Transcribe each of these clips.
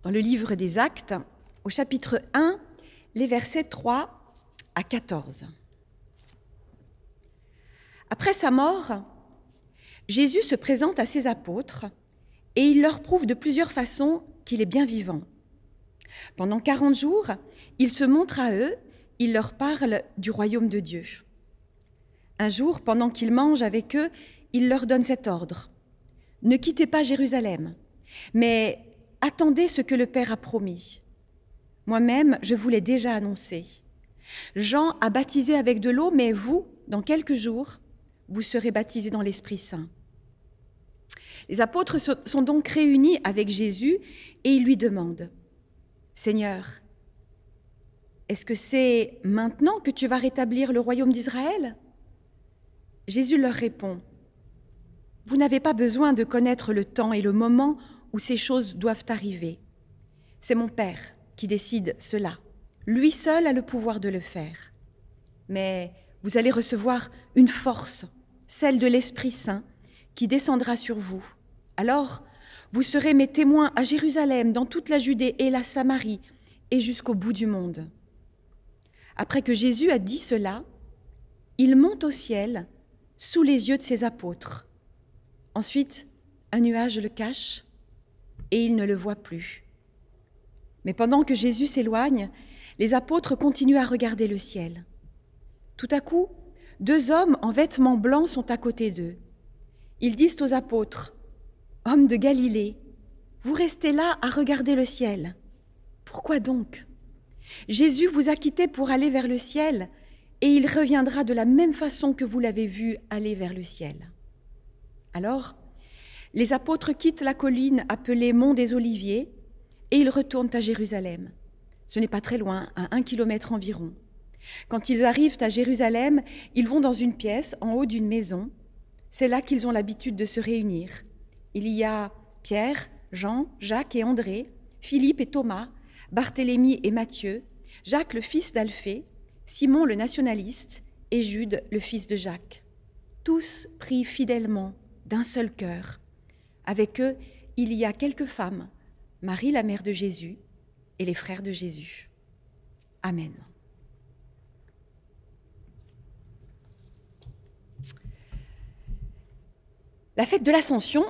dans le livre des Actes, au chapitre 1, les versets 3 à 14. Après sa mort, Jésus se présente à ses apôtres et il leur prouve de plusieurs façons qu'il est bien vivant. Pendant 40 jours, il se montre à eux, il leur parle du royaume de Dieu. Un jour, pendant qu'il mange avec eux, il leur donne cet ordre. « Ne quittez pas Jérusalem, mais attendez ce que le Père a promis. Moi-même, je vous l'ai déjà annoncé. Jean a baptisé avec de l'eau, mais vous, dans quelques jours, vous serez baptisés dans l'Esprit Saint. » Les apôtres sont donc réunis avec Jésus et ils lui demandent « Seigneur, est-ce que c'est maintenant que tu vas rétablir le royaume d'Israël ?» Jésus leur répond « Vous n'avez pas besoin de connaître le temps et le moment où ces choses doivent arriver. C'est mon Père qui décide cela. Lui seul a le pouvoir de le faire. Mais vous allez recevoir une force, celle de l'Esprit Saint, qui descendra sur vous. Alors, vous serez mes témoins à Jérusalem, dans toute la Judée et la Samarie, et jusqu'au bout du monde. » Après que Jésus a dit cela, il monte au ciel sous les yeux de ses apôtres. Ensuite, un nuage le cache et ils ne le voient plus. Mais pendant que Jésus s'éloigne, les apôtres continuent à regarder le ciel. Tout à coup, 2 hommes en vêtements blancs sont à côté d'eux. Ils disent aux apôtres, « Hommes de Galilée, vous restez là à regarder le ciel. Pourquoi donc ? Jésus vous a quittés pour aller vers le ciel, et il reviendra de la même façon que vous l'avez vu aller vers le ciel. » Alors, les apôtres quittent la colline appelée Mont des Oliviers, et ils retournent à Jérusalem. Ce n'est pas très loin, à 1 kilomètre environ. Quand ils arrivent à Jérusalem, ils vont dans une pièce en haut d'une maison. C'est là qu'ils ont l'habitude de se réunir. Il y a Pierre, Jean, Jacques et André, Philippe et Thomas, Barthélemy et Matthieu, Jacques le fils d'Alphée, Simon le nationaliste et Jude le fils de Jacques. Tous prient fidèlement d'un seul cœur. Avec eux, il y a quelques femmes, Marie la mère de Jésus et les frères de Jésus. Amen. La fête de l'Ascension,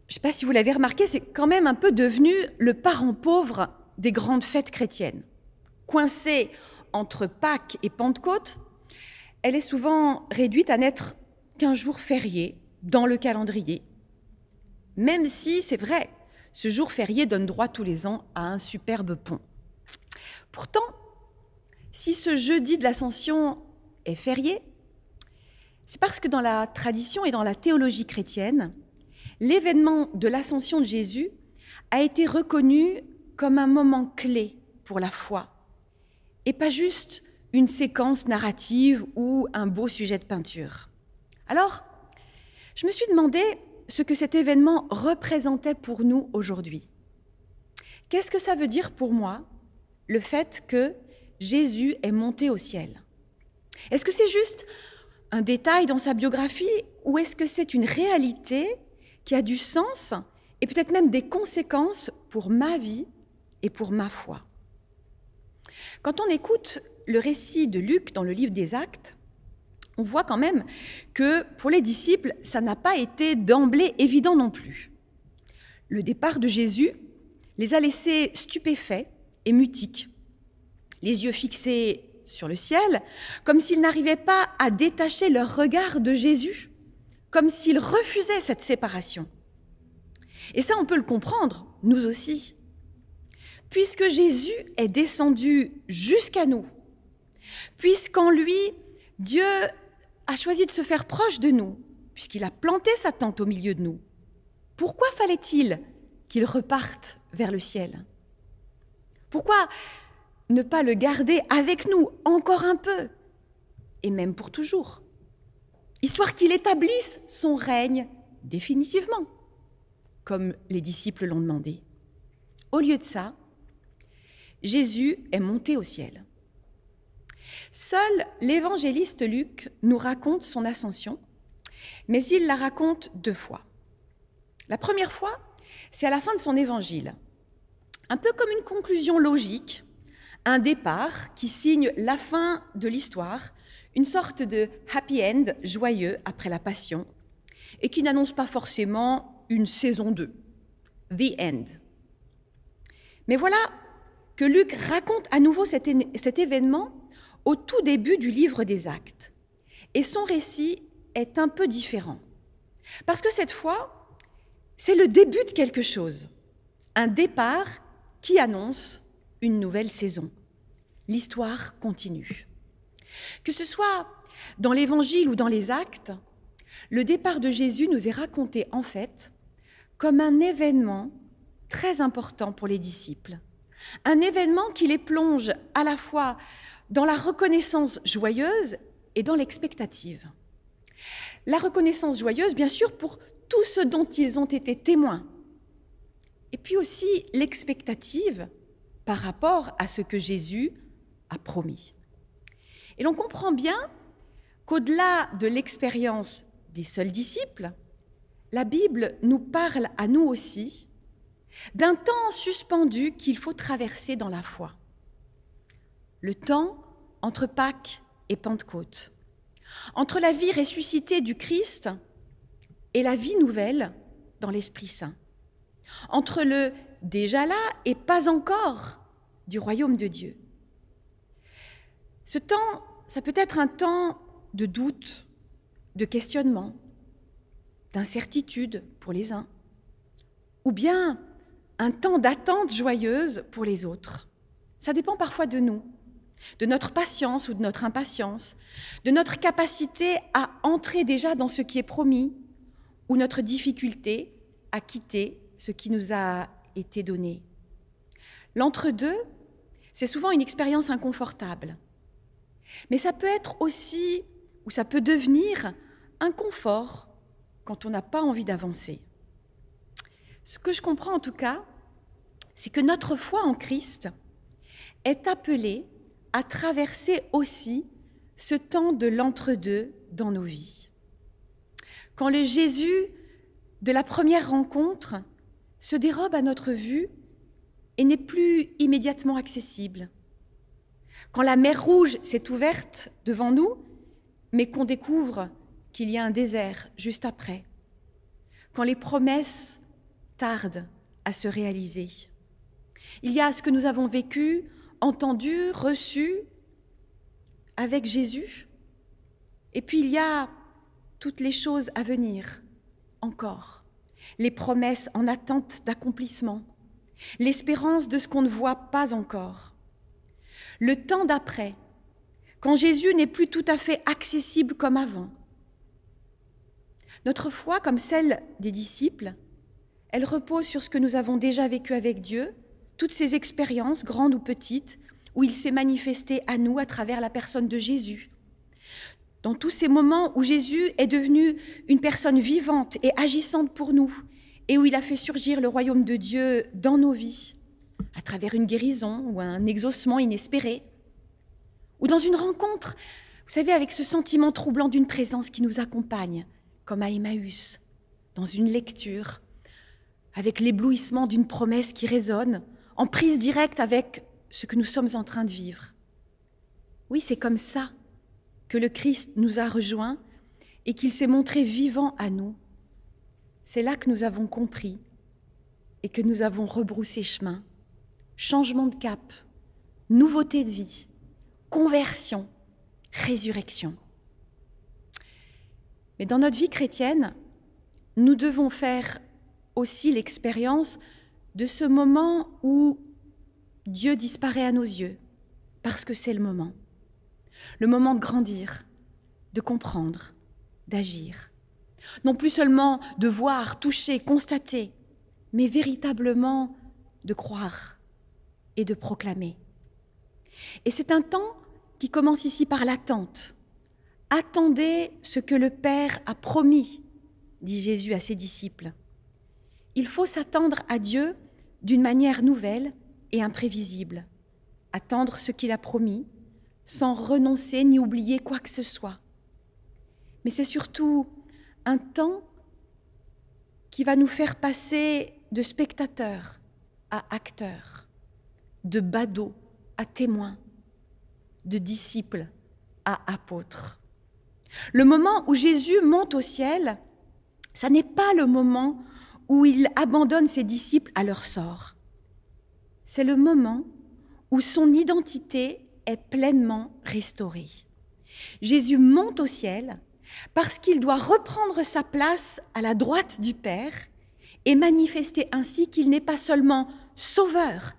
je ne sais pas si vous l'avez remarqué, c'est quand même un peu devenu le parent pauvre des grandes fêtes chrétiennes. Coincée entre Pâques et Pentecôte, elle est souvent réduite à n'être qu'un jour férié dans le calendrier. Même si, c'est vrai, ce jour férié donne droit tous les ans à un superbe pont. Pourtant, si ce jeudi de l'Ascension est férié, c'est parce que dans la tradition et dans la théologie chrétienne, l'événement de l'Ascension de Jésus a été reconnu comme un moment clé pour la foi, et pas juste une séquence narrative ou un beau sujet de peinture. Alors, je me suis demandé ce que cet événement représentait pour nous aujourd'hui. Qu'est-ce que ça veut dire pour moi, le fait que Jésus est monté au ciel? Est-ce que c'est juste un détail dans sa biographie ou est-ce que c'est une réalité qui a du sens et peut-être même des conséquences pour ma vie et pour ma foi? Quand on écoute le récit de Luc dans le livre des Actes, on voit quand même que pour les disciples, ça n'a pas été d'emblée évident non plus. Le départ de Jésus les a laissés stupéfaits et mutiques, les yeux fixés sur le ciel, comme s'ils n'arrivaient pas à détacher leur regard de Jésus, comme s'ils refusaient cette séparation. Et ça, on peut le comprendre, nous aussi. Puisque Jésus est descendu jusqu'à nous, puisqu'en lui, Dieu a choisi de se faire proche de nous, puisqu'il a planté sa tente au milieu de nous, pourquoi fallait-il qu'il reparte vers le ciel? Pourquoi ne pas le garder avec nous encore un peu, et même pour toujours, histoire qu'il établisse son règne définitivement, comme les disciples l'ont demandé? Au lieu de ça, Jésus est monté au ciel. Seul l'évangéliste Luc nous raconte son ascension, mais il la raconte 2 fois. La première fois, c'est à la fin de son évangile. un peu comme une conclusion logique, un départ qui signe la fin de l'histoire, une sorte de happy end joyeux après la Passion, et qui n'annonce pas forcément une saison 2, the end. Mais voilà que Luc raconte à nouveau cet événement au tout début du livre des Actes. Et son récit est un peu différent. Parce que cette fois, c'est le début de quelque chose, un départ qui annonce une nouvelle saison. L'histoire continue. Que ce soit dans l'Évangile ou dans les Actes, le départ de Jésus nous est raconté en fait comme un événement très important pour les disciples. Un événement qui les plonge à la fois dans la reconnaissance joyeuse et dans l'expectative. La reconnaissance joyeuse, bien sûr, pour tout ce dont ils ont été témoins. Et puis aussi l'expectative par rapport à ce que Jésus a promis. Et l'on comprend bien qu'au-delà de l'expérience des seuls disciples, la Bible nous parle à nous aussi d'un temps suspendu qu'il faut traverser dans la foi. Le temps entre Pâques et Pentecôte, entre la vie ressuscitée du Christ et la vie nouvelle dans l'Esprit Saint, entre le déjà là et pas encore du royaume de Dieu. Ce temps, ça peut être un temps de doute, de questionnement, d'incertitude pour les uns, ou bien un temps d'attente joyeuse pour les autres. Ça dépend parfois de nous, de notre patience ou de notre impatience, de notre capacité à entrer déjà dans ce qui est promis, ou notre difficulté à quitter ce qui nous a été donné. L'entre-deux, c'est souvent une expérience inconfortable. Mais ça peut être aussi, ou ça peut devenir, un confort quand on n'a pas envie d'avancer. Ce que je comprends en tout cas, c'est que notre foi en Christ est appelée à traverser aussi ce temps de l'entre-deux dans nos vies. Quand le Jésus de la première rencontre se dérobe à notre vue et n'est plus immédiatement accessible, quand la mer Rouge s'est ouverte devant nous, mais qu'on découvre qu'il y a un désert juste après, quand les promesses tardent à se réaliser. Il y a ce que nous avons vécu, entendu, reçu avec Jésus, et puis il y a toutes les choses à venir encore, les promesses en attente d'accomplissement, l'espérance de ce qu'on ne voit pas encore. Le temps d'après, quand Jésus n'est plus tout à fait accessible comme avant. Notre foi, comme celle des disciples, elle repose sur ce que nous avons déjà vécu avec Dieu, toutes ces expériences, grandes ou petites, où il s'est manifesté à nous à travers la personne de Jésus. Dans tous ces moments où Jésus est devenu une personne vivante et agissante pour nous, et où il a fait surgir le royaume de Dieu dans nos vies, à travers une guérison ou un exaucement inespéré, ou dans une rencontre, vous savez, avec ce sentiment troublant d'une présence qui nous accompagne, comme à Emmaüs, dans une lecture, avec l'éblouissement d'une promesse qui résonne, en prise directe avec ce que nous sommes en train de vivre. Oui, c'est comme ça que le Christ nous a rejoints et qu'il s'est montré vivant à nous. C'est là que nous avons compris et que nous avons rebroussé chemin. Changement de cap, nouveauté de vie, conversion, résurrection. Mais dans notre vie chrétienne, nous devons faire aussi l'expérience de ce moment où Dieu disparaît à nos yeux, parce que c'est le moment de grandir, de comprendre, d'agir. Non plus seulement de voir, toucher, constater, mais véritablement de croire et de proclamer. Et c'est un temps qui commence ici par l'attente. Attendez ce que le Père a promis, dit Jésus à ses disciples. Il faut s'attendre à Dieu d'une manière nouvelle et imprévisible. Attendre ce qu'il a promis, sans renoncer ni oublier quoi que ce soit. Mais c'est surtout un temps qui va nous faire passer de spectateurs à acteur, de badaud à témoin, de disciple à apôtre. Le moment où Jésus monte au ciel, ça n'est pas le moment où il abandonne ses disciples à leur sort. C'est le moment où son identité est pleinement restaurée. Jésus monte au ciel parce qu'il doit reprendre sa place à la droite du Père et manifester ainsi qu'il n'est pas seulement sauveur,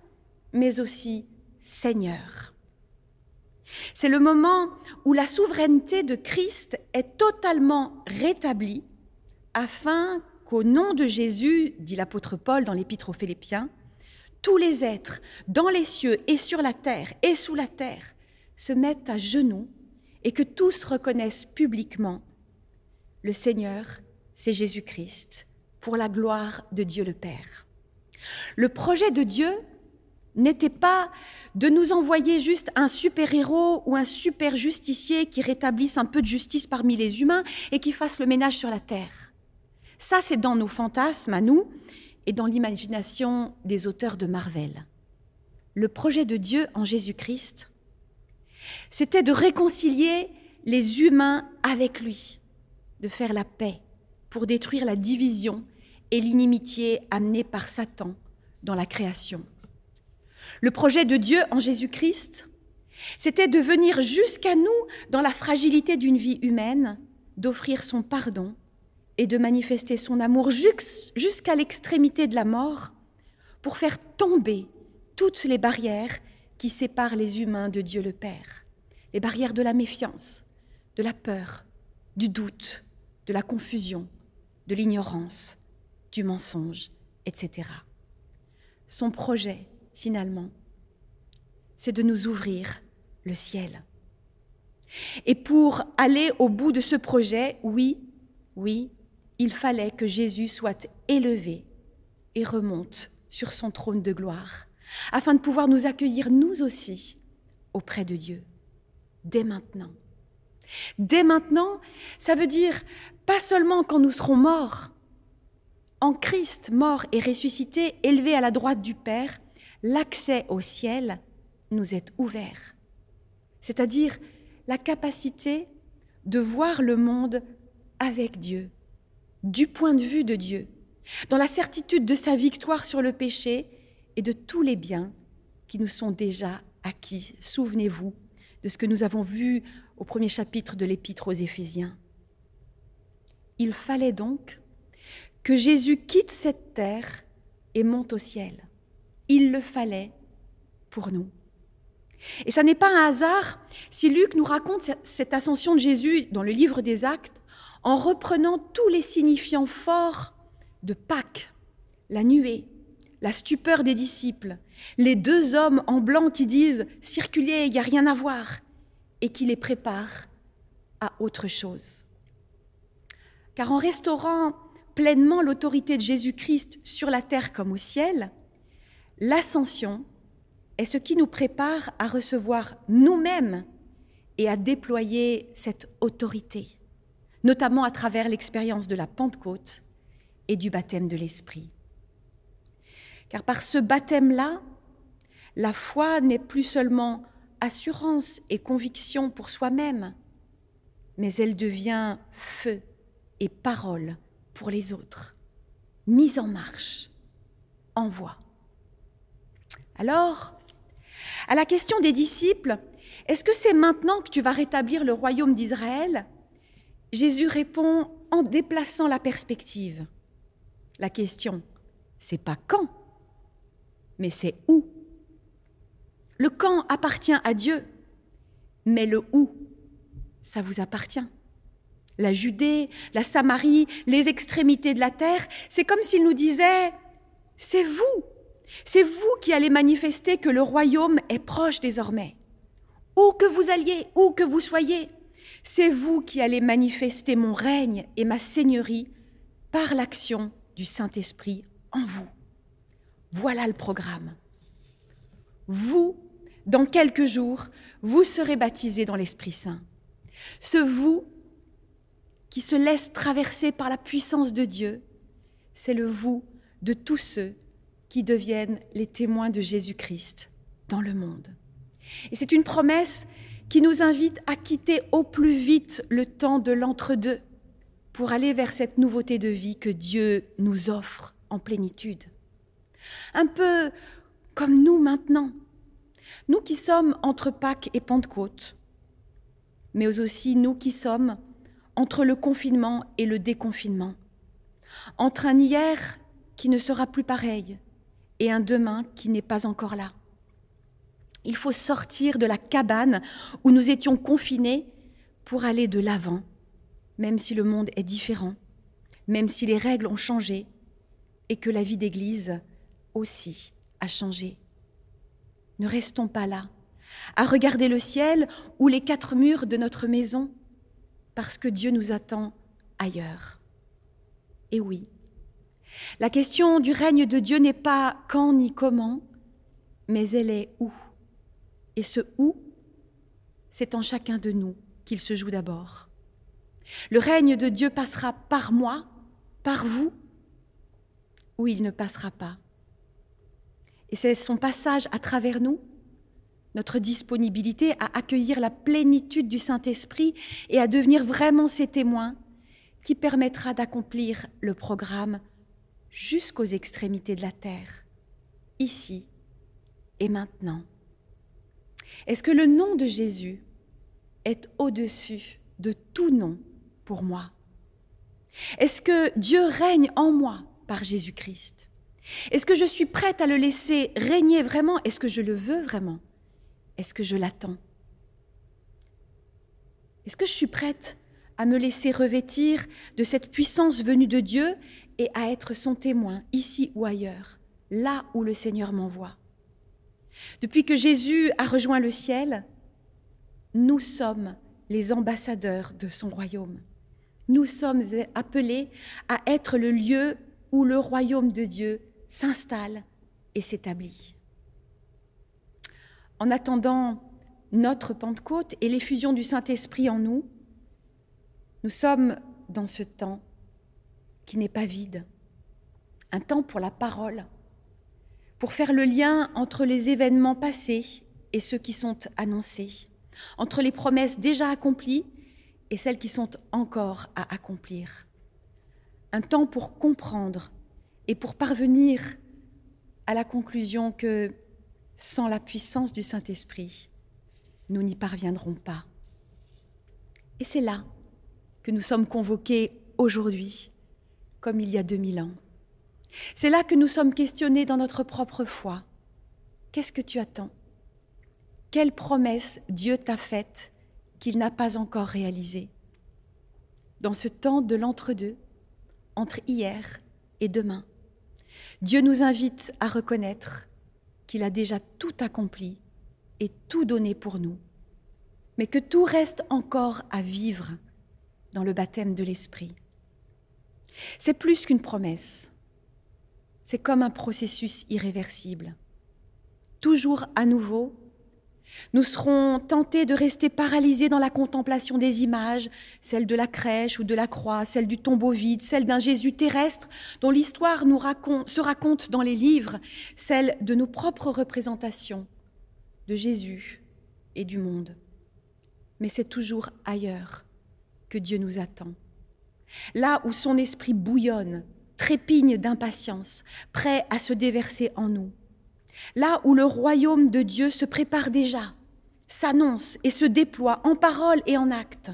mais aussi Seigneur. C'est le moment où la souveraineté de Christ est totalement rétablie afin qu'au nom de Jésus, dit l'apôtre Paul dans l'Épître aux Philippiens, tous les êtres dans les cieux et sur la terre et sous la terre se mettent à genoux et que tous reconnaissent publiquement le Seigneur, c'est Jésus-Christ, pour la gloire de Dieu le Père. Le projet de Dieu n'était pas de nous envoyer juste un super-héros ou un super-justicier qui rétablisse un peu de justice parmi les humains et qui fasse le ménage sur la terre. Ça, c'est dans nos fantasmes à nous et dans l'imagination des auteurs de Marvel. Le projet de Dieu en Jésus-Christ, c'était de réconcilier les humains avec lui, de faire la paix pour détruire la division et l'inimitié amenée par Satan dans la création. Le projet de Dieu en Jésus-Christ, c'était de venir jusqu'à nous dans la fragilité d'une vie humaine, d'offrir son pardon et de manifester son amour jusqu'à l'extrémité de la mort pour faire tomber toutes les barrières qui séparent les humains de Dieu le Père. Les barrières de la méfiance, de la peur, du doute, de la confusion, de l'ignorance, du mensonge, etc. Son projet, finalement, c'est de nous ouvrir le ciel. Et pour aller au bout de ce projet, oui, il fallait que Jésus soit élevé et remonte sur son trône de gloire, afin de pouvoir nous accueillir nous aussi auprès de Dieu, dès maintenant. Dès maintenant, ça veut dire pas seulement quand nous serons morts. En Christ, mort et ressuscité, élevé à la droite du Père, l'accès au ciel nous est ouvert. C'est-à-dire la capacité de voir le monde avec Dieu, du point de vue de Dieu, dans la certitude de sa victoire sur le péché et de tous les biens qui nous sont déjà acquis. Souvenez-vous de ce que nous avons vu au premier chapitre de l'Épître aux Éphésiens. Il fallait donc que Jésus quitte cette terre et monte au ciel. Il le fallait pour nous. Et ça n'est pas un hasard si Luc nous raconte cette ascension de Jésus dans le livre des Actes en reprenant tous les signifiants forts de Pâques, la nuée, la stupeur des disciples, les deux hommes en blanc qui disent « circulez, il n'y a rien à voir » et qui les préparent à autre chose. Car en restaurant pleinement l'autorité de Jésus-Christ sur la terre comme au ciel, l'ascension est ce qui nous prépare à recevoir nous-mêmes et à déployer cette autorité, notamment à travers l'expérience de la Pentecôte et du baptême de l'Esprit. Car par ce baptême-là, la foi n'est plus seulement assurance et conviction pour soi-même, mais elle devient feu et parole pour les autres, mise en marche, envoi. Alors, à la question des disciples, est-ce que c'est maintenant que tu vas rétablir le royaume d'Israël? Jésus répond en déplaçant la perspective. La question, c'est pas quand, mais c'est où. Le quand appartient à Dieu, mais le où, ça vous appartient. La Judée, la Samarie, les extrémités de la terre, c'est comme s'il nous disait « c'est vous qui allez manifester que le royaume est proche désormais. Où que vous alliez, où que vous soyez, c'est vous qui allez manifester mon règne et ma seigneurie par l'action du Saint-Esprit en vous. » Voilà le programme. Vous, dans quelques jours, vous serez baptisés dans l'Esprit Saint. Ce vous qui se laisse traverser par la puissance de Dieu, c'est le vous de tous ceux qui deviennent les témoins de Jésus-Christ dans le monde. Et c'est une promesse qui nous invite à quitter au plus vite le temps de l'entre-deux pour aller vers cette nouveauté de vie que Dieu nous offre en plénitude. Un peu comme nous maintenant, nous qui sommes entre Pâques et Pentecôte, mais aussi nous qui sommes entre le confinement et le déconfinement, entre un hier qui ne sera plus pareil et un demain qui n'est pas encore là. Il faut sortir de la cabane où nous étions confinés pour aller de l'avant, même si le monde est différent, même si les règles ont changé et que la vie d'Église aussi a changé. Ne restons pas là, à regarder le ciel ou les quatre murs de notre maison, parce que Dieu nous attend ailleurs. Et oui, la question du règne de Dieu n'est pas quand ni comment, mais elle est où. Et ce « où », c'est en chacun de nous qu'il se joue d'abord. Le règne de Dieu passera par moi, par vous, ou il ne passera pas. Et c'est son passage à travers nous, notre disponibilité à accueillir la plénitude du Saint-Esprit et à devenir vraiment ses témoins, qui permettra d'accomplir le programme jusqu'aux extrémités de la terre, ici et maintenant. Est-ce que le nom de Jésus est au-dessus de tout nom pour moi? Est-ce que Dieu règne en moi par Jésus-Christ? Est-ce que je suis prête à le laisser régner vraiment? Est-ce que je le veux vraiment? Est-ce que je l'attends? Est-ce que je suis prête à me laisser revêtir de cette puissance venue de Dieu et à être son témoin, ici ou ailleurs, là où le Seigneur m'envoie? Depuis que Jésus a rejoint le ciel, nous sommes les ambassadeurs de son royaume. Nous sommes appelés à être le lieu où le royaume de Dieu s'installe et s'établit. En attendant notre Pentecôte et l'effusion du Saint-Esprit en nous, nous sommes dans ce temps qui n'est pas vide, un temps pour la parole, pour faire le lien entre les événements passés et ceux qui sont annoncés, entre les promesses déjà accomplies et celles qui sont encore à accomplir. Un temps pour comprendre et pour parvenir à la conclusion que sans la puissance du Saint-Esprit, nous n'y parviendrons pas. Et c'est là que nous sommes convoqués aujourd'hui, comme il y a 2000 ans. C'est là que nous sommes questionnés dans notre propre foi. Qu'est-ce que tu attends? Quelle promesse Dieu t'a faite qu'il n'a pas encore réalisée? Dans ce temps de l'entre-deux, entre hier et demain, Dieu nous invite à reconnaître qu'il a déjà tout accompli et tout donné pour nous, mais que tout reste encore à vivre dans le baptême de l'Esprit. C'est plus qu'une promesse. C'est comme un processus irréversible. Toujours à nouveau, nous serons tentés de rester paralysés dans la contemplation des images, celle de la crèche ou de la croix, celle du tombeau vide, celle d'un Jésus terrestre dont l'histoire se raconte dans les livres, celle de nos propres représentations de Jésus et du monde. Mais c'est toujours ailleurs que Dieu nous attend. Là où son esprit bouillonne, trépigne d'impatience, prêt à se déverser en nous. Là où le royaume de Dieu se prépare déjà, s'annonce et se déploie en paroles et en actes.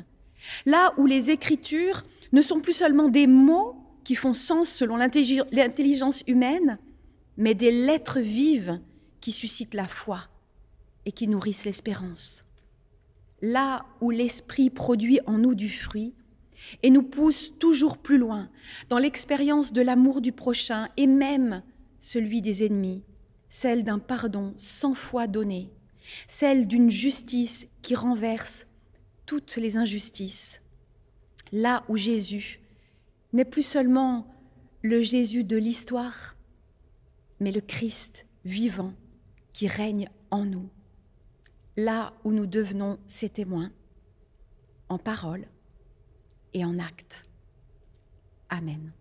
Là où les Écritures ne sont plus seulement des mots qui font sens selon l'intelligence humaine, mais des lettres vives qui suscitent la foi et qui nourrissent l'espérance. Là où l'Esprit produit en nous du fruit et nous pousse toujours plus loin dans l'expérience de l'amour du prochain et même celui des ennemis, celle d'un pardon 100 fois donné, celle d'une justice qui renverse toutes les injustices. Là où Jésus n'est plus seulement le Jésus de l'histoire, mais le Christ vivant qui règne en nous. Là où nous devenons ses témoins, en parole et en acte. Amen.